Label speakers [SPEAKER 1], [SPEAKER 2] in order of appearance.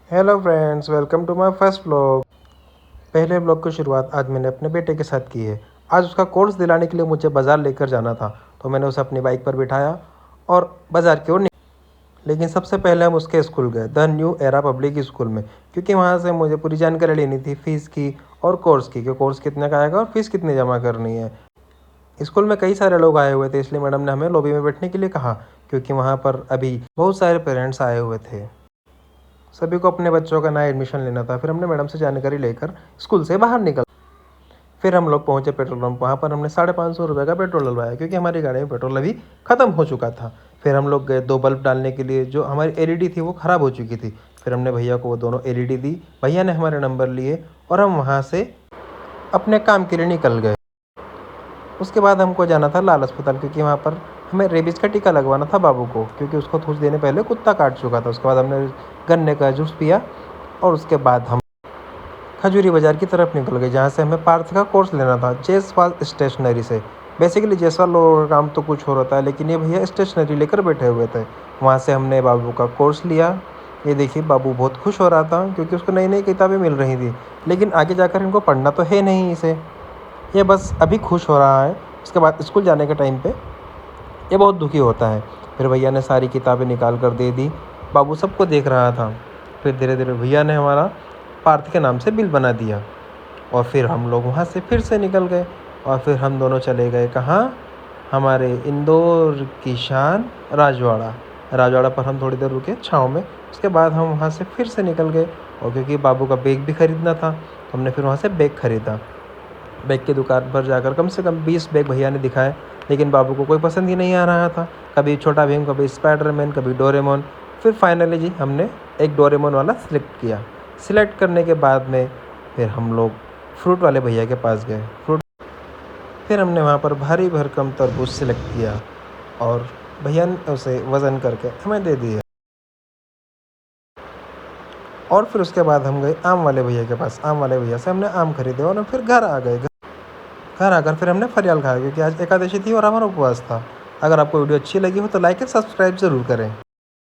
[SPEAKER 1] Hello friends, welcome to my first blog. पहले blog की शुरुआत आज मैंने अपने बेटे के साथ की है। आज उसका कोर्स दिलाने के लिए मुझे बाज़ार लेकर जाना था, तो मैंने उसे अपनी बाइक पर बिठाया और बाज़ार की ओर निकला। लेकिन सबसे पहले हम उसके स्कूल गए, the new era public school में, क्योंकि वहाँ से मुझे पूरी जानकारी लेनी थी फ़ीस की और कोर्स की, कि कोर्स कितने का आएगा और फीस कितनी जमा करनी है। स्कूल में कई सारे लोग आए हुए थे, इसलिए मैडम ने हमें लॉबी में बैठने के लिए कहा, क्योंकि वहाँ पर अभी बहुत सारे पेरेंट्स आए हुए थे। सभी को अपने बच्चों का नया एडमिशन लेना था। फिर हमने मैडम से जानकारी लेकर स्कूल से बाहर निकल। फिर हम लोग पहुंचे पेट्रोल पंप। वहाँ पर हमने 550 रुपये का पेट्रोल डलवाया, क्योंकि हमारी गाड़ी में पेट्रोल अभी ख़त्म हो चुका था। फिर हम लोग गए 2 बल्ब डालने के लिए, जो हमारी एलईडी थी वो ख़राब हो चुकी थी। फिर हमने भैया को वो दोनों एलईडी दी, भैया ने हमारे नंबर लिए और हम वहाँ से अपने काम के लिए निकल गए। उसके बाद हमको जाना था लाल अस्पताल, क्योंकि वहाँ पर हमें रेबीज़ का टीका लगवाना था बाबू को, क्योंकि उसको कुछ देने पहले कुत्ता काट चुका था। उसके बाद हमने गन्ने का जूस पिया और उसके बाद हम खजूरी बाज़ार की तरफ निकल गए, जहाँ से हमें पार्थ का कोर्स लेना था जयसवाल स्टेशनरी से। बेसिकली जयसवाल लोगों का काम तो कुछ और होता है, लेकिन ये भैया स्टेशनरी लेकर बैठे हुए थे। वहाँ से हमने बाबू का कोर्स लिया। ये देखिए, बाबू बहुत खुश हो रहा था, क्योंकि उसको नई नई किताबें मिल रही थी। लेकिन आगे जाकर इनको पढ़ना तो है नहीं इसे, ये बस अभी खुश हो रहा है। उसके बाद स्कूल जाने के टाइम पे ये बहुत दुखी होता है। फिर भैया ने सारी किताबें निकाल कर दे दी। बाबू सबको देख रहा था। फिर धीरे धीरे भैया ने हमारा पार्थ के नाम से बिल बना दिया और फिर हम लोग वहाँ से फिर से निकल गए। और फिर हम दोनों चले गए कहाँ? हमारे इंदौर की शान राजवाड़ा। राजवाड़ा पर हम थोड़ी देर रुके छाँव में। उसके बाद हम वहाँ से फिर से निकल गए, और क्योंकि बाबू का बैग भी ख़रीदना था, तो हमने फिर वहाँ से बैग ख़रीदा। बैग की दुकान पर जाकर कम से कम 20 बैग भैया ने दिखाए, लेकिन बाबू को कोई पसंद ही नहीं आ रहा था। कभी छोटा भीम, कभी स्पाइडरमैन, कभी डोरेमोन। फिर फाइनली जी हमने एक डोरेमोन वाला सिलेक्ट किया। सिलेक्ट करने के बाद में फिर हम लोग फ्रूट वाले भैया के पास गए। फिर हमने वहाँ पर भारी भरकम तरबूज सिलेक्ट किया और भैया ने उसे वज़न करके हमें दे दिया। और फिर उसके बाद हम गए आम वाले भैया के पास। आम वाले भैया से हमने आम खरीदे और फिर घर आ गए। घर आकर फिर हमने फरियाल खाया, क्योंकि आज एकादशी थी और हमारा उपवास था। अगर आपको वीडियो अच्छी लगी हो तो लाइक एंड सब्सक्राइब ज़रूर करें।